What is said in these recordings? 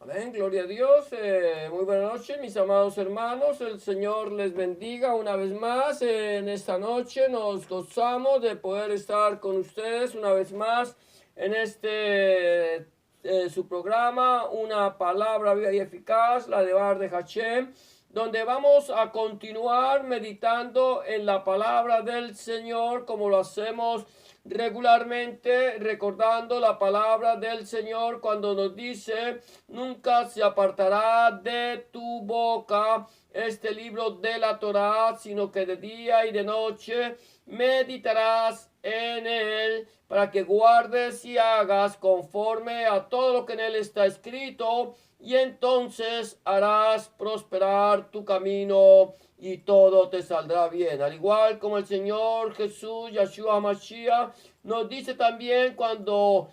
Amén, gloria a Dios. Muy buena noche, mis amados hermanos. El Señor les bendiga una vez más. En esta noche nos gozamos de poder estar con ustedes una vez más en su programa, una palabra viva y eficaz, la de Bar de Hachem, donde vamos a continuar meditando en la palabra del Señor como lo hacemos regularmente, recordando la palabra del Señor cuando nos dice: nunca se apartará de tu boca este libro de la Torá, sino que de día y de noche meditarás en él, para que guardes y hagas conforme a todo lo que en él está escrito, y entonces harás prosperar tu camino y todo te saldrá bien. Al igual como el Señor Jesús, Yahshua Mashiach, nos dice también cuando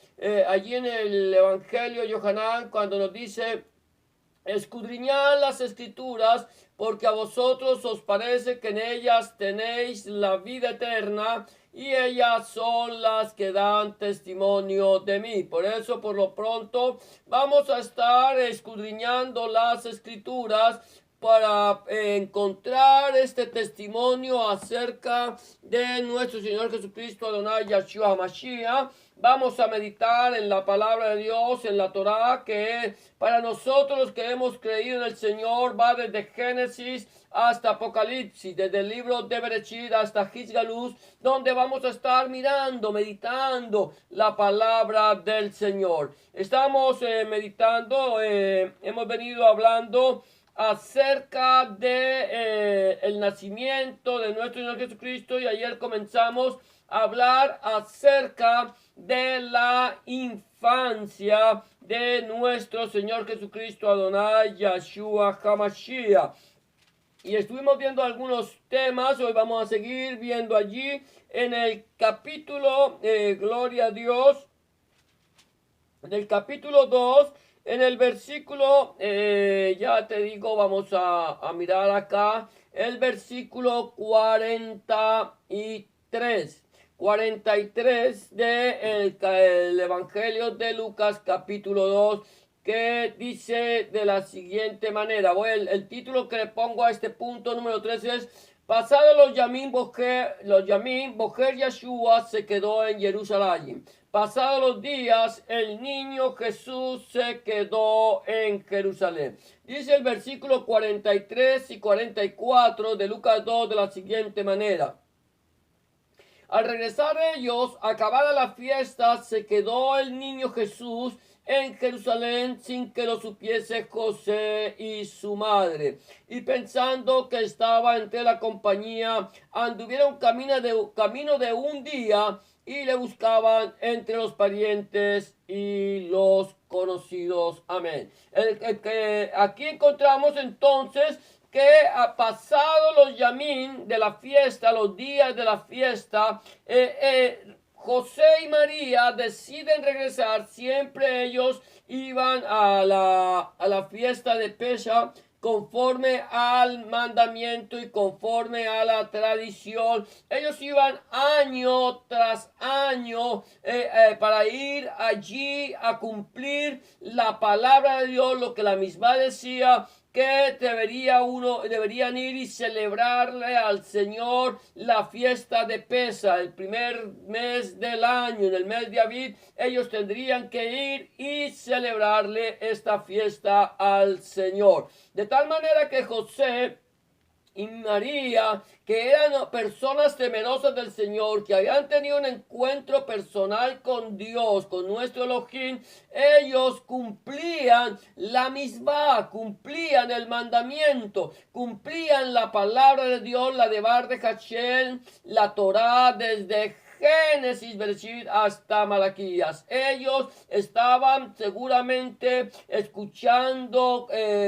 allí en el Evangelio de Yohanan, cuando nos dice: escudriñad las escrituras, porque a vosotros os parece que en ellas tenéis la vida eterna, y ellas son las que dan testimonio de mí. Por eso, por lo pronto, vamos a estar escudriñando las escrituras para encontrar este testimonio acerca de nuestro Señor Jesucristo, Adonai Yahshua Mashiach. Vamos a meditar en la palabra de Dios, en la Torá, que para nosotros los que hemos creído en el Señor va desde Génesis hasta Apocalipsis, desde el libro de Bereshit hasta Gizgalus, donde vamos a estar mirando, meditando la palabra del Señor. Estamos meditando, hemos venido hablando acerca de el nacimiento de nuestro Señor Jesucristo, y ayer comenzamos a hablar acerca de la infancia de nuestro Señor Jesucristo, Adonai Yahshua HaMashiach. Y estuvimos viendo algunos temas. Hoy vamos a seguir viendo allí en el capítulo, gloria a Dios, en el capítulo 2, en el versículo, ya te digo, vamos a mirar acá, el versículo 43. 43 del Evangelio de Lucas, capítulo 2, que dice de la siguiente manera. El título que le pongo a este punto número 3 es: pasado los Yamim, Bojer Yahshua se quedó en Jerusalén. Pasados los días, el niño Jesús se quedó en Jerusalén. Dice el versículo 43 y 44 de Lucas 2 de la siguiente manera: al regresar ellos, acabada la fiesta, se quedó el niño Jesús en Jerusalén sin que lo supiese José y su madre. Y pensando que estaba entre la compañía, anduvieron camino de un día y le buscaban entre los parientes y los conocidos. Amén. Aquí encontramos entonces que ha pasado los yamín de la fiesta, los días de la fiesta, José y María deciden regresar. Siempre ellos iban a la fiesta de Pesha conforme al mandamiento y conforme a la tradición. Ellos iban año tras año para ir allí a cumplir la palabra de Dios, lo que la misma decía, que deberían ir y celebrarle al Señor la fiesta de Pesa, el primer mes del año, en el mes de Aviv. Ellos tendrían que ir y celebrarle esta fiesta al Señor. De tal manera que José y María, que eran personas temerosas del Señor, que habían tenido un encuentro personal con Dios, con nuestro Elohim, ellos cumplían la misma, cumplían el mandamiento, cumplían la palabra de Dios, la de Bar de Hachem, la Torá, desde Génesis, Bereshit hasta Malaquías. Ellos estaban seguramente escuchando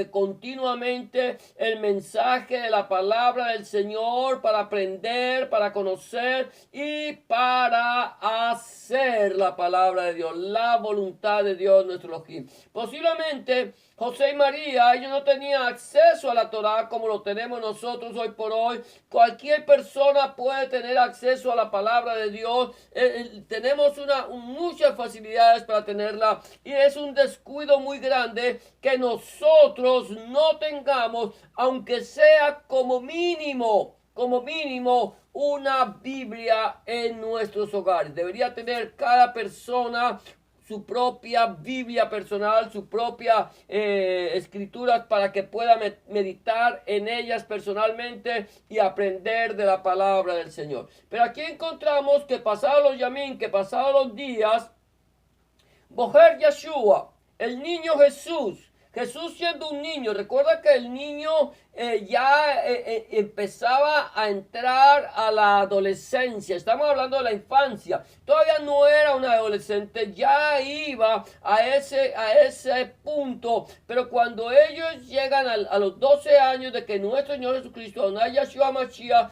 continuamente el mensaje de la palabra del Señor para aprender, para conocer y para hacer la palabra de Dios, la voluntad de Dios nuestro Elohim. Posiblemente José y María, ellos no tenían acceso a la Torá como lo tenemos nosotros hoy por hoy. Cualquier persona puede tener acceso a la palabra de Dios Dios, tenemos muchas facilidades para tenerla y es un descuido muy grande que nosotros no tengamos, aunque sea como mínimo, una Biblia en nuestros hogares. Debería tener cada persona su propia Biblia personal, su propia escrituras para que pueda meditar en ellas personalmente y aprender de la palabra del Señor. Pero aquí encontramos que pasados los yamín, que pasados los días, Bojer Yeshua, el niño Jesús, Jesús siendo un niño, recuerda que el niño ya empezaba a entrar a la adolescencia, estamos hablando de la infancia, todavía no era un adolescente, ya iba a ese punto, pero cuando ellos llegan a los 12 años de que nuestro Señor Jesucristo, Adonai Yeshua Mashiach,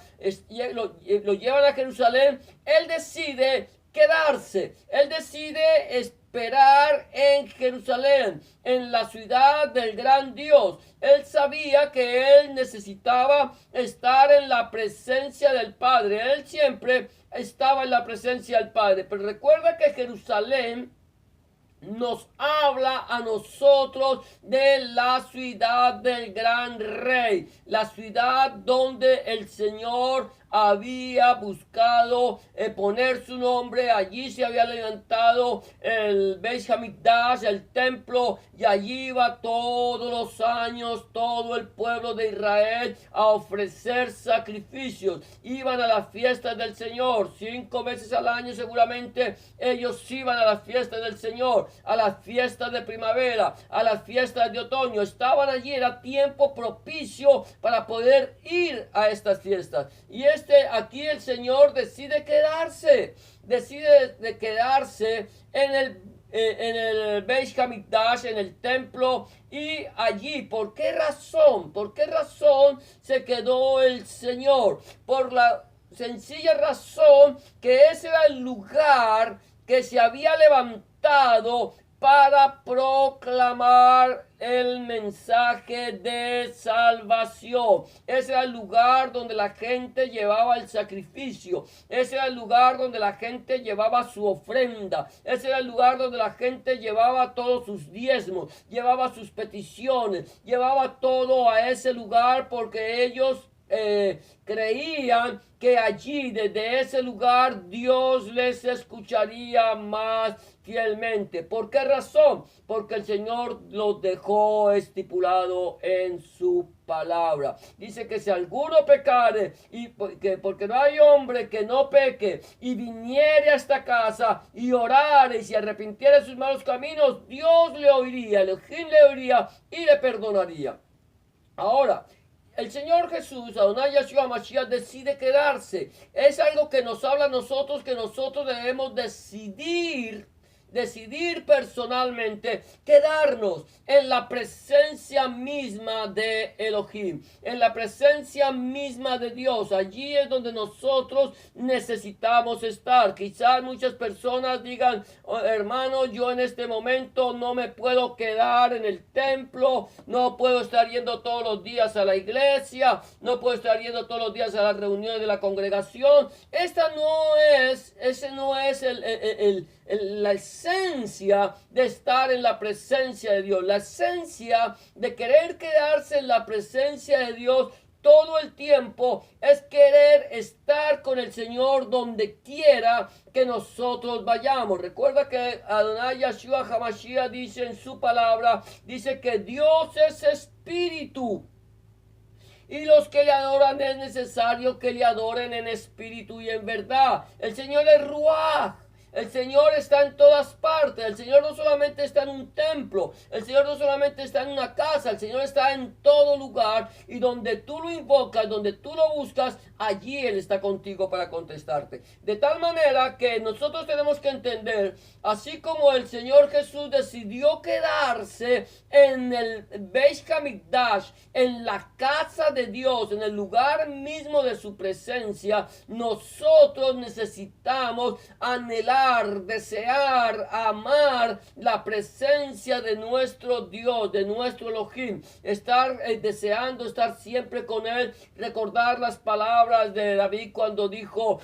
lo llevan a Jerusalén, él decide quedarse, él decide esperar en Jerusalén, en la ciudad del gran Dios. Él sabía que él necesitaba estar en la presencia del Padre. Él siempre estaba en la presencia del Padre. Pero recuerda que Jerusalén nos habla a nosotros de la ciudad del gran rey, la ciudad donde el Señor había buscado poner su nombre. Allí se había levantado el Beis Hamikdash, el templo, y allí iba todos los años todo el pueblo de Israel a ofrecer sacrificios. Iban a las fiestas del Señor 5 veces al año, seguramente ellos iban a las fiestas del Señor, a las fiestas de primavera, a las fiestas de otoño. Estaban allí, era tiempo propicio para poder ir a estas fiestas. Y aquí el Señor decide quedarse en el Beis Hamikdash, en el templo, y allí, ¿por qué razón? ¿Por qué razón se quedó el Señor? Por la sencilla razón que ese era el lugar que se había levantado para proclamar el mensaje de salvación. Ese era el lugar donde la gente llevaba el sacrificio. Ese era el lugar donde la gente llevaba su ofrenda. Ese era el lugar donde la gente llevaba todos sus diezmos, llevaba sus peticiones, llevaba todo a ese lugar porque ellos creían que allí, desde ese lugar, Dios les escucharía más fielmente. ¿Por qué razón? Porque el Señor los dejó estipulado en su palabra. Dice que si alguno pecare, porque no hay hombre que no peque, y viniere a esta casa y orare y se arrepintiere de sus malos caminos, Dios le oiría, Elohim le oiría y le perdonaría. Ahora, el Señor Jesús, Adonai Yeshua Mashiach, decide quedarse. Es algo que nos habla a nosotros, que nosotros debemos decidir personalmente quedarnos en la presencia misma de Elohim, en la presencia misma de Dios. Allí es donde nosotros necesitamos estar. Quizás muchas personas digan: oh, hermano, yo en este momento no me puedo quedar en el templo, no puedo estar yendo todos los días a la iglesia, no puedo estar yendo todos los días a las reuniones de la congregación. Ese no es la esencia de estar en la presencia de Dios. La esencia de querer quedarse en la presencia de Dios todo el tiempo es querer estar con el Señor donde quiera que nosotros vayamos. Recuerda que Adonai Yeshua HaMashiach dice en su palabra, dice que Dios es espíritu, y los que le adoran es necesario que le adoren en espíritu y en verdad. El Señor es Ruach. El Señor está en todas partes. El Señor no solamente está en un templo. El Señor no solamente está en una casa. El Señor está en todo lugar. Y donde tú lo invocas, donde tú lo buscas, allí Él está contigo para contestarte. De tal manera que nosotros tenemos que entender, así como el Señor Jesús decidió quedarse en el Beis Hamikdash, en la casa de Dios, en el lugar mismo de su presencia, nosotros necesitamos anhelar desear, amar la presencia de nuestro Dios, de nuestro Elohim, estar deseando estar siempre con Él, recordar las palabras de David cuando dijo,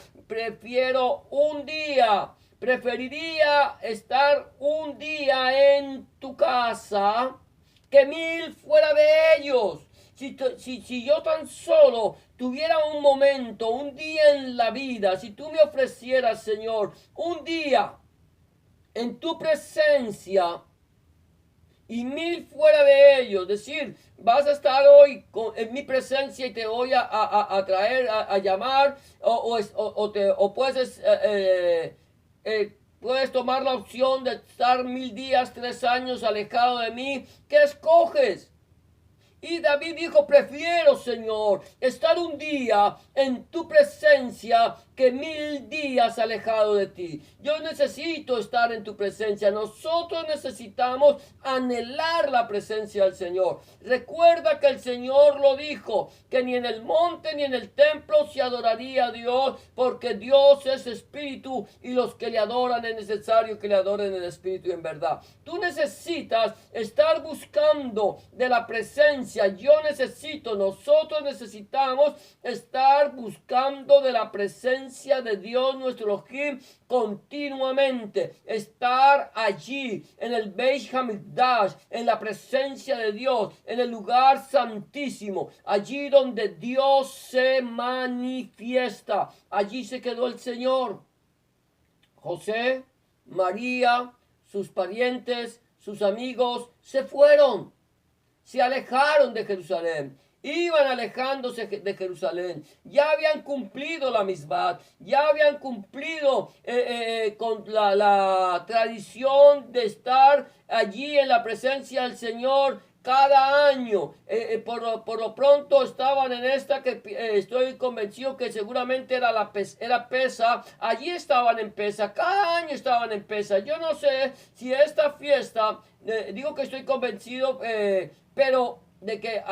preferiría estar un día en tu casa que 1000 fuera de ellos. Si yo tan solo tuviera un momento, un día en la vida, si tú me ofrecieras, Señor, un día en tu presencia y 1000 fuera de ellos, decir, vas a estar hoy en mi presencia y te voy a traer, a llamar, o puedes puedes tomar la opción de estar 1000 días, 3 años alejado de mí. ¿Qué escoges? Y David dijo, prefiero, Señor, estar un día en tu presencia que 1000 días alejado de ti. Yo necesito estar en tu presencia. Nosotros necesitamos anhelar la presencia del Señor. Recuerda que el Señor lo dijo, que ni en el monte ni en el templo se adoraría a Dios, porque Dios es espíritu y los que le adoran es necesario que le adoren en espíritu y en verdad. Tú necesitas estar buscando de la presencia. Nosotros necesitamos estar buscando de la presencia de Dios nuestro Elohim continuamente, estar allí en el Beit Hamikdash, en la presencia de Dios, en el lugar santísimo, allí donde Dios se manifiesta. Allí se quedó el Señor. José, María, sus parientes, sus amigos se fueron. Se alejaron de Jerusalén, iban alejándose de Jerusalén, ya habían cumplido la misbah, ya habían cumplido con la tradición de estar allí en la presencia del Señor cada año. Por lo pronto estaban en esta que estoy convencido que seguramente era Pesa. Allí estaban en Pesa, cada año estaban en Pesa. Yo no sé si esta fiesta, digo que estoy convencido, pero de que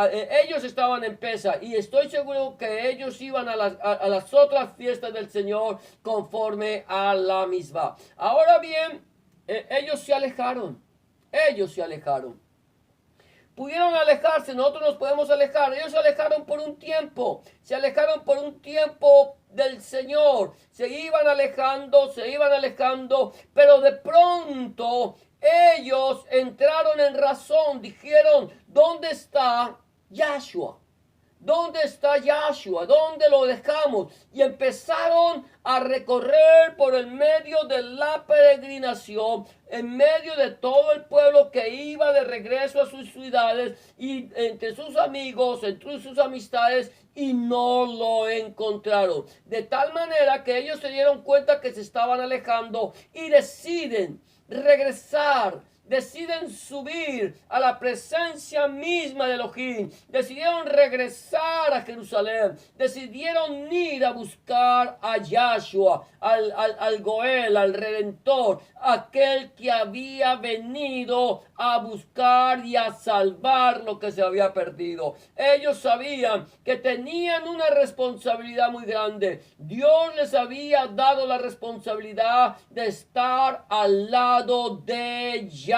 ellos estaban en Pesa, y estoy seguro que ellos iban a las otras fiestas del Señor conforme a la misma. Ahora bien, ellos se alejaron. Pudieron alejarse, nosotros nos podemos alejar. Ellos se alejaron por un tiempo, del Señor. Se iban alejando, pero de pronto ellos entraron en razón, dijeron, ¿dónde está Yahshua? ¿Dónde está Yahshua? ¿Dónde lo dejamos? Y empezaron a recorrer por el medio de la peregrinación, en medio de todo el pueblo que iba de regreso a sus ciudades, y entre sus amigos, entre sus amistades, y no lo encontraron. De tal manera que ellos se dieron cuenta que se estaban alejando y deciden regresar. Deciden subir a la presencia misma de Elohim. Decidieron regresar a Jerusalén. Decidieron ir a buscar a Yahshua, al Goel, al Redentor, aquel que había venido a buscar y a salvar lo que se había perdido. Ellos sabían que tenían una responsabilidad muy grande. Dios les había dado la responsabilidad de estar al lado de Yahshua,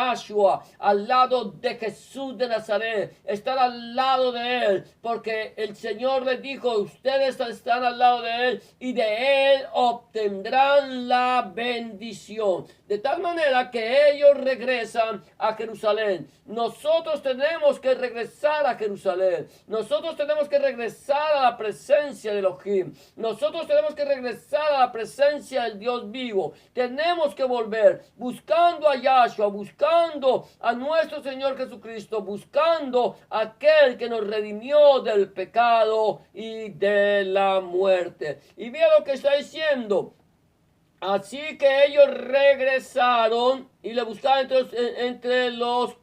al lado de Jesús de Nazaret, estar al lado de Él, porque el Señor les dijo, ustedes están al lado de Él y de Él obtendrán la bendición. De tal manera que ellos regresan a Jerusalén. Nosotros tenemos que regresar a Jerusalén. Nosotros tenemos que regresar a la presencia de Elohim. Nosotros tenemos que regresar a la presencia del Dios vivo. Tenemos que volver buscando a Yahshua, buscando a nuestro Señor Jesucristo, buscando a aquel que nos redimió del pecado y de la muerte. Y mira lo que está diciendo. Así que ellos regresaron y le buscaban entre los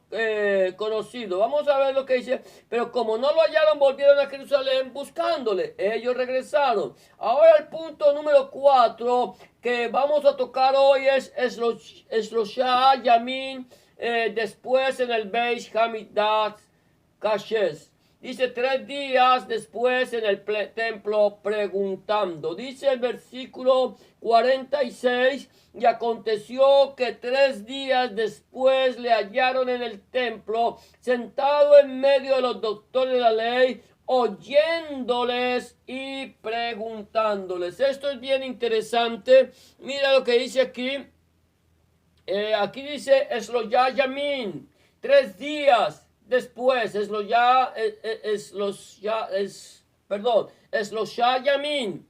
conocidos. Vamos a ver lo que dice. Pero como no lo hallaron, volvieron a Jerusalén buscándole. Ellos regresaron. Ahora el punto número 4 que vamos a tocar hoy es Shloshah Yamin, después en el Beit Hamikdash Kashes. Dice 3 días después en el templo preguntando. Dice el versículo 46, y aconteció que 3 días después le hallaron en el templo, sentado en medio de los doctores de la ley, oyéndoles y preguntándoles. Esto es bien interesante. Mira lo que dice aquí. Aquí dice Esloya Yamin. 3 días después, Esloya Yamin.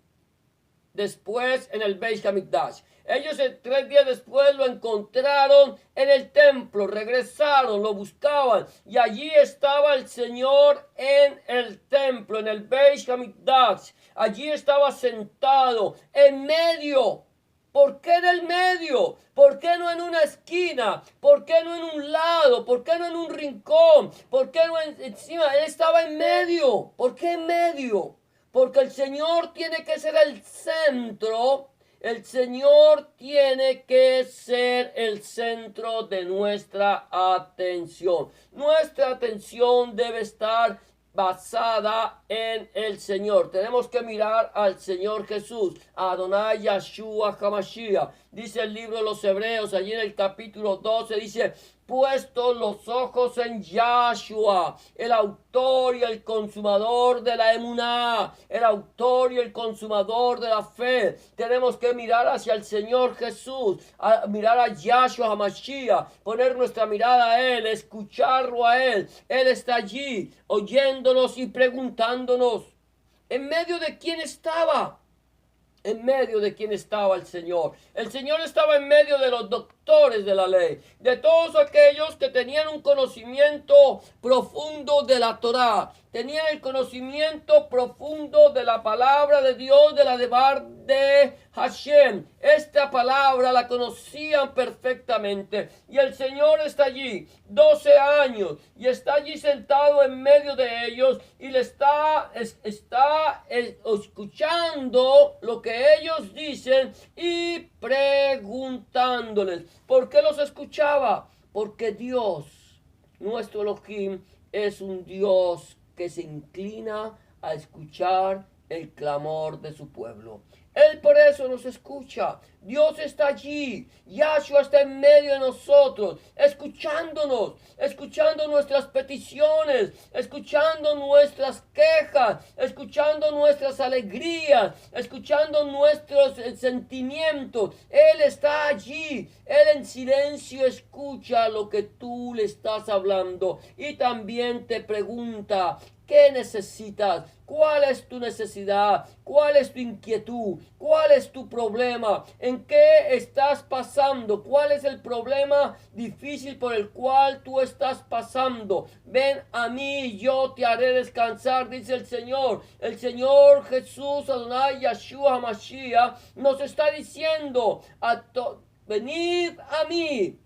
Después en el Beis Hamikdash. Ellos 3 días después lo encontraron en el templo, regresaron, lo buscaban y allí estaba el Señor en el templo, en el Beis Hamikdash. Allí estaba sentado en medio. ¿Por qué en el medio? ¿Por qué no en una esquina? ¿Por qué no en un lado? ¿Por qué no en un rincón? ¿Por qué no encima? Él estaba en medio. ¿Por qué en medio? Porque el Señor tiene que ser el centro. El Señor tiene que ser el centro de nuestra atención. Nuestra atención debe estar basada en el Señor. Tenemos que mirar al Señor Jesús, a Adonai Yahshua HaMashiach. Dice el libro de los Hebreos, allí en el capítulo 12, dice: puestos los ojos en Yahshua, el autor y el consumador de la emuná, el autor y el consumador de la fe. Tenemos que mirar hacia el Señor Jesús, mirar a Yahshua HaMashiach, poner nuestra mirada a Él, escucharlo a Él. Él está allí, oyéndonos y preguntándonos. ¿En medio de quién estaba? En medio de quién estaba el Señor. El Señor estaba en medio de los doctores de la ley, de todos aquellos que tenían un conocimiento profundo de la Torá, tenían el conocimiento profundo de la palabra de Dios, de la Debar de Hashem. Esta palabra la conocían perfectamente y el Señor está allí 12 años y está allí sentado en medio de ellos y le está escuchando lo que ellos dicen y preguntándoles. ¿Por qué los escuchaba? Porque Dios, nuestro Elohim, es un Dios que se inclina a escuchar el clamor de su pueblo. Él por eso nos escucha. Dios está allí. Yahshua está en medio de nosotros, escuchándonos, escuchando nuestras peticiones, escuchando nuestras quejas, escuchando nuestras alegrías, escuchando nuestros sentimientos. Él está allí. Él en silencio escucha lo que tú le estás hablando y también te pregunta: ¿qué necesitas? ¿Cuál es tu necesidad? ¿Cuál es tu inquietud? ¿Cuál es tu problema? ¿En qué estás pasando? ¿Cuál es el problema difícil por el cual tú estás pasando? Ven a mí y yo te haré descansar, dice el Señor. El Señor Jesús, Adonai Yahshua HaMashiach, nos está diciendo: venid a mí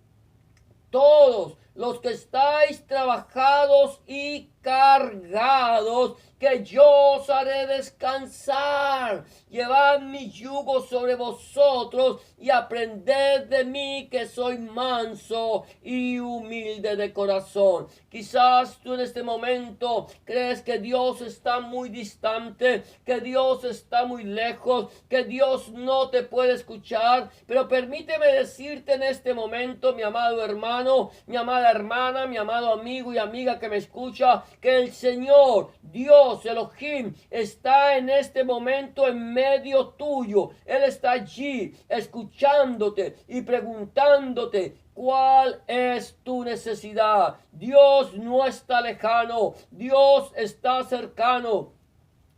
todos los que estáis trabajados y cargados, que yo os haré descansar. Llevad mi yugo sobre vosotros y aprended de mí, que soy manso y humilde de corazón. Quizás tú en este momento crees que Dios está muy distante, que Dios está muy lejos, que Dios no te puede escuchar, pero permíteme decirte en este momento, mi amado hermano, mi amada hermana, mi amado amigo y amiga que me escucha, que el Señor, Dios, Elohim, está en este momento en medio tuyo. Él está allí escuchándote y preguntándote: ¿cuál es tu necesidad? Dios no está lejano, Dios está cercano.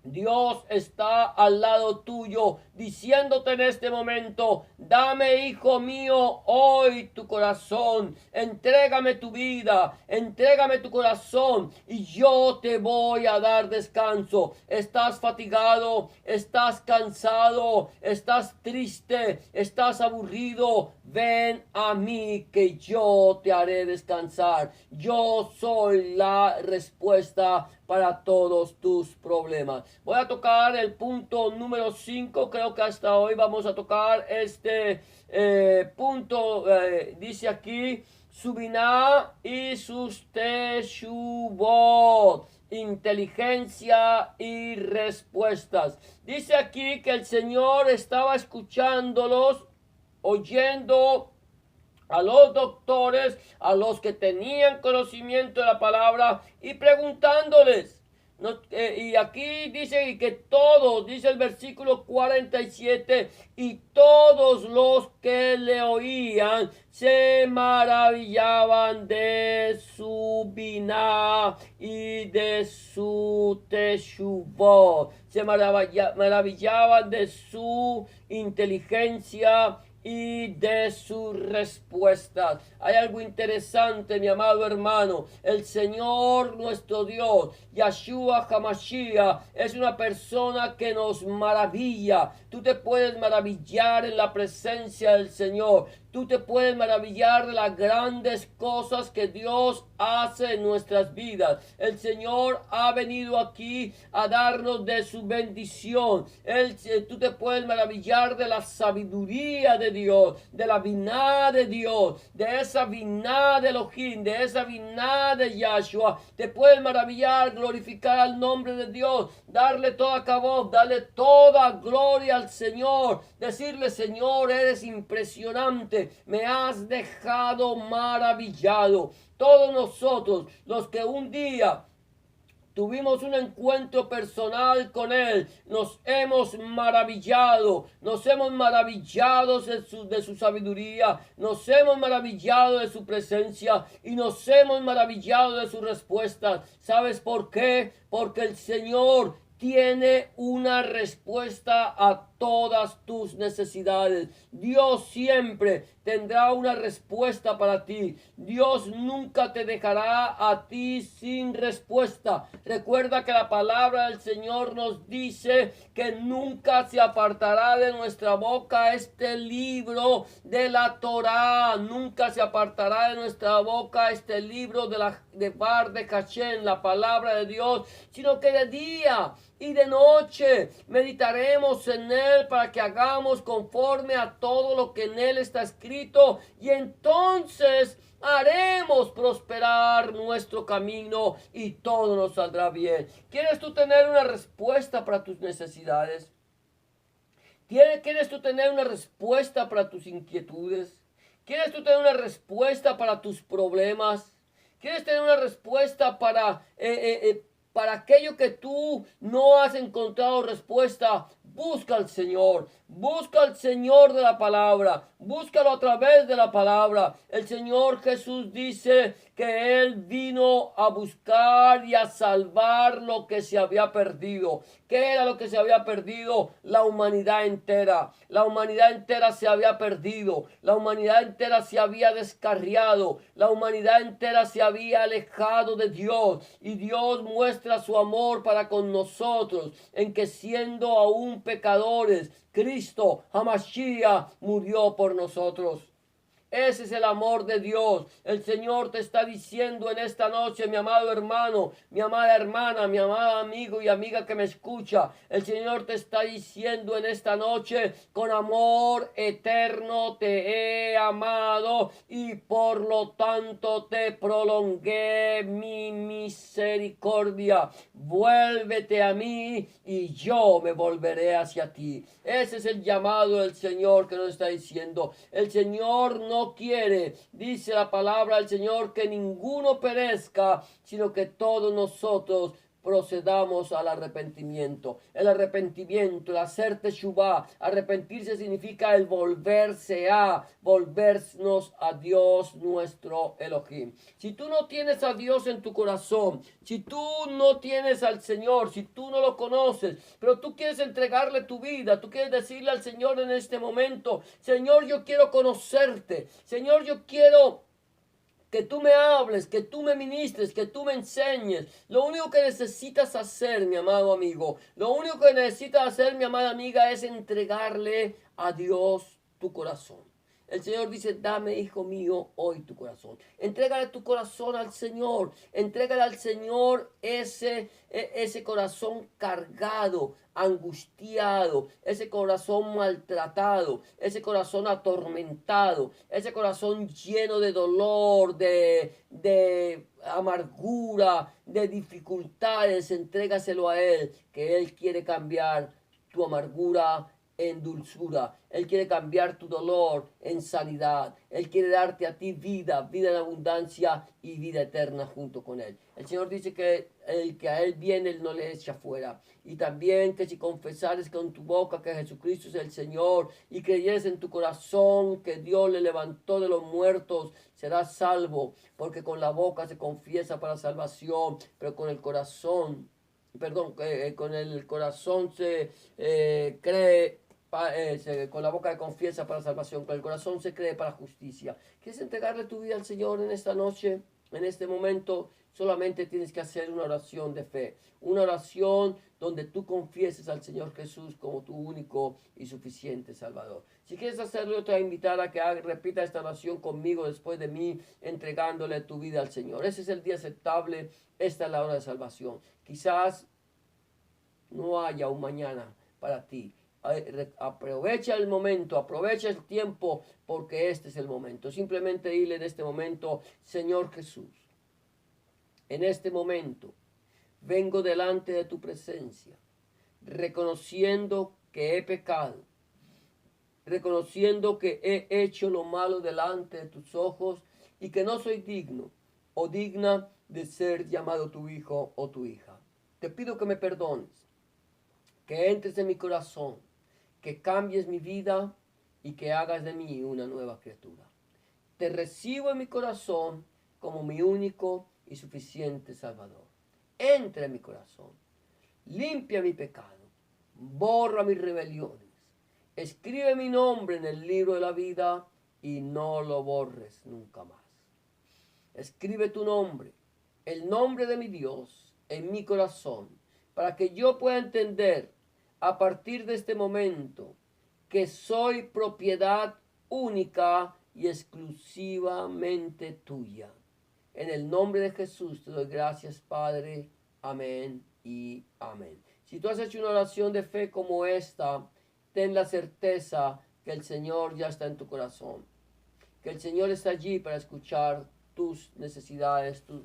Dios está al lado tuyo, diciéndote en este momento: dame, hijo mío, hoy tu corazón, entrégame tu vida, entrégame tu corazón y yo te voy a dar descanso. Estás fatigado, estás cansado, estás triste, estás aburrido. Ven a mí, que yo te haré descansar. Yo soy la respuesta para todos tus problemas. Voy a tocar el punto número 5. Creo que hasta hoy vamos a tocar este punto. Dice aquí: Subiná y sus teshuvot. inteligencia y respuestas. Dice aquí que el Señor estaba escuchándolos, oyendo a los doctores, a los que tenían conocimiento de la palabra y preguntándoles. Y aquí dice que todos, dice el versículo 47, y todos los que le oían se maravillaban de su biná y de su teshuvot. Se maravillaban de su inteligencia y de sus respuestas. Hay algo interesante, mi amado hermano. El Señor nuestro Dios, Yahshua HaMashiach, es una persona que nos maravilla. Tú te puedes maravillar en la presencia del Señor. Tú te puedes maravillar de las grandes cosas que Dios hace en nuestras vidas. El Señor ha venido aquí a darnos de su bendición. Tú te puedes maravillar de la sabiduría de Dios, de la biná de Dios, de esa biná de Elohim, de esa biná de Yahshua. Te puedes maravillar, glorificar al nombre de Dios, darle toda cabot, darle toda gloria al Señor, decirle: Señor, eres impresionante, me has dejado maravillado. Todos nosotros, los que un día tuvimos un encuentro personal con Él, nos hemos maravillado de su sabiduría, nos hemos maravillado de su presencia y nos hemos maravillado de sus respuestas. ¿Sabes por qué? Porque el Señor tiene una respuesta a todas tus necesidades. Dios siempre tendrá una respuesta para ti. Dios nunca te dejará a ti sin respuesta. Recuerda que la palabra del Señor nos dice que nunca se apartará de nuestra boca este libro de la Torá. Nunca se apartará de nuestra boca este libro de Bar de Hashem, la palabra de Dios, sino que de día y de noche meditaremos en él para que hagamos conforme a todo lo que en él está escrito, y entonces haremos prosperar nuestro camino y todo nos saldrá bien. ¿Quieres tú tener una respuesta para tus necesidades? ¿Quieres tú tener una respuesta para tus inquietudes? ¿Quieres tú tener una respuesta para tus problemas? ¿Quieres tener una respuesta para aquello que tú no has encontrado respuesta? Busca al Señor de la palabra, búscalo a través de la palabra. El Señor Jesús dice que Él vino a buscar y a salvar lo que se había perdido. ¿Qué era lo que se había perdido? La humanidad entera. La humanidad entera se había perdido. La humanidad entera se había descarriado. La humanidad entera se había alejado de Dios. Y Dios muestra su amor para con nosotros en que, siendo aún pecadores, Cristo, Hamashiach, murió por nosotros. Ese es el amor de Dios. El Señor te está diciendo en esta noche, mi amado hermano, mi amada hermana, mi amado amigo y amiga que me escucha. El Señor te está diciendo en esta noche: con amor eterno te he amado y por lo tanto te prolongué mi misericordia. Vuélvete a mí y yo me volveré hacia ti. Ese es el llamado del Señor que nos está diciendo. El Señor no quiere, dice la palabra del Señor, que ninguno perezca, sino que todos nosotros procedamos al arrepentimiento. El arrepentimiento, el hacer teshuvá, arrepentirse significa el volvernos a Dios nuestro Elohim. Si tú no tienes a Dios en tu corazón, si tú no tienes al Señor, si tú no lo conoces, pero tú quieres entregarle tu vida, tú quieres decirle al Señor en este momento: Señor, yo quiero conocerte. Señor, yo quiero que tú me hables, que tú me ministres, que tú me enseñes. Lo único que necesitas hacer, mi amado amigo, lo único que necesitas hacer, mi amada amiga, es entregarle a Dios tu corazón. El Señor dice: dame, hijo mío, hoy tu corazón. Entrégale tu corazón al Señor. Entrégale al Señor ese corazón cargado, angustiado, ese corazón maltratado, ese corazón atormentado, ese corazón lleno de dolor, de amargura, de dificultades, entrégaselo a Él, que Él quiere cambiar tu amargura en dulzura. Él quiere cambiar tu dolor en sanidad. Él quiere darte a ti vida, vida en abundancia y vida eterna junto con Él. El Señor dice que el que a Él viene, Él no le echa fuera. Y también que si confesares con tu boca que Jesucristo es el Señor y creyeres en tu corazón que Dios le levantó de los muertos, serás salvo. Porque con la boca se confiesa para salvación, pero con el corazón, con el corazón se cree, con la boca se confiesa para salvación, con el corazón se cree para justicia. ¿Quieres entregarle tu vida al Señor en esta noche, en este momento? Solamente tienes que hacer una oración de fe, una oración donde tú confieses al Señor Jesús como tu único y suficiente Salvador. Si quieres hacerlo, yo te voy a invitar a que repita esta oración conmigo después de mí, entregándole tu vida al Señor. Ese es el día aceptable, esta es la hora de salvación. Quizás no haya un mañana para ti. Aprovecha el momento, aprovecha el tiempo, porque este es el momento. Simplemente dile en este momento: Señor Jesús, en este momento vengo delante de tu presencia, reconociendo que he pecado, reconociendo que he hecho lo malo delante de tus ojos y que no soy digno o digna de ser llamado tu hijo o tu hija. Te pido que me perdones, que entres en mi corazón, que cambies mi vida y que hagas de mí una nueva criatura. Te recibo en mi corazón como mi único y suficiente Salvador. Entra en mi corazón, limpia mi pecado, borra mis rebeliones, escribe mi nombre en el libro de la vida y no lo borres nunca más. Escribe tu nombre, el nombre de mi Dios, en mi corazón, para que yo pueda entender a partir de este momento que soy propiedad única y exclusivamente tuya. En el nombre de Jesús te doy gracias, Padre. Amén y amén. Si tú has hecho una oración de fe como esta, ten la certeza que el Señor ya está en tu corazón, que el Señor está allí para escuchar tus necesidades, tus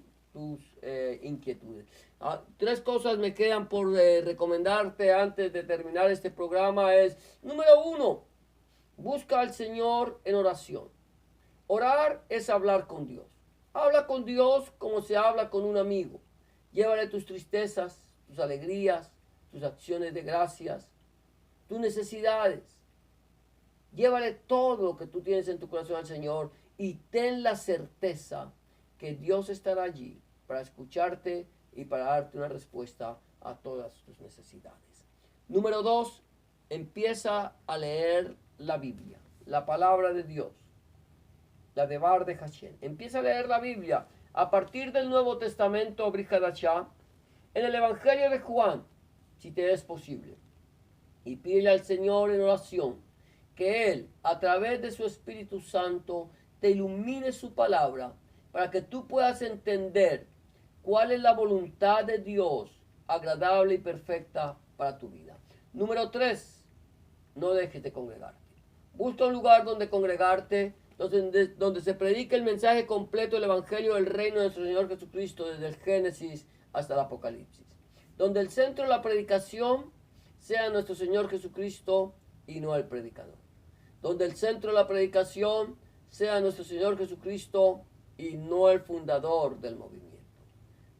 inquietudes. Tres cosas me quedan por recomendarte antes de terminar este programa. Número uno, busca al Señor en oración. Orar es hablar con Dios. Habla con Dios como se habla con un amigo. Llévale tus tristezas, tus alegrías, tus acciones de gracias, tus necesidades. Llévale todo lo que tú tienes en tu corazón al Señor y ten la certeza que Dios estará allí para escucharte y para darte una respuesta a todas tus necesidades. Número dos, empieza a leer la Biblia, la palabra de Dios, la de Bar de Hashem. Empieza a leer la Biblia a partir del Nuevo Testamento, Brihadashá, en el Evangelio de Juan, si te es posible. Y pídele al Señor en oración que Él, a través de su Espíritu Santo, te ilumine su palabra para que tú puedas entender cuál es la voluntad de Dios agradable y perfecta para tu vida. Número 3, no dejes de congregarte. Busca un lugar donde congregarte, donde se predique el mensaje completo del Evangelio del Reino de nuestro Señor Jesucristo desde el Génesis hasta el Apocalipsis. Donde el centro de la predicación sea nuestro Señor Jesucristo y no el predicador. Donde el centro de la predicación sea nuestro Señor Jesucristo y no el fundador del movimiento.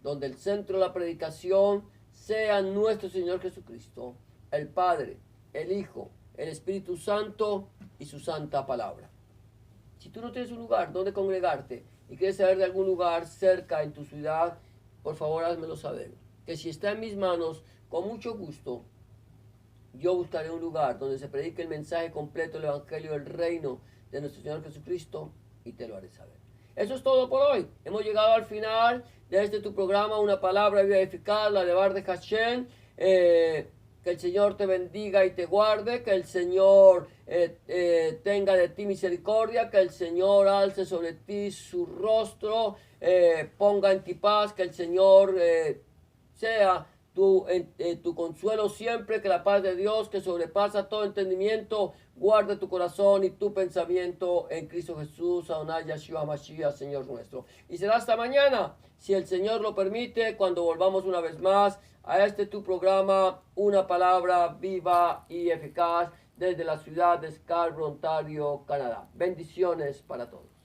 Donde el centro de la predicación sea nuestro Señor Jesucristo, el Padre, el Hijo, el Espíritu Santo y su santa palabra. Si tú no tienes un lugar donde congregarte y quieres saber de algún lugar cerca en tu ciudad, por favor házmelo saber. Que si está en mis manos, con mucho gusto, yo buscaré un lugar donde se predique el mensaje completo del Evangelio del Reino de nuestro Señor Jesucristo y te lo haré saber. Eso es todo por hoy. Hemos llegado al final de este tu programa, Una Palabra Viva y Eficaz, la de Bar de Hashem. Que el Señor te bendiga y te guarde, que el Señor tenga de ti misericordia, que el Señor alce sobre ti su rostro, ponga en ti paz, que el Señor sea tu consuelo siempre, que la paz de Dios que sobrepasa todo entendimiento guarde tu corazón y tu pensamiento en Cristo Jesús, Adonai Yeshua Mashiach, Señor nuestro. Y será hasta mañana, si el Señor lo permite, cuando volvamos una vez más a este tu programa, una palabra viva y eficaz, desde la ciudad de Scarborough, Ontario, Canadá. Bendiciones para todos.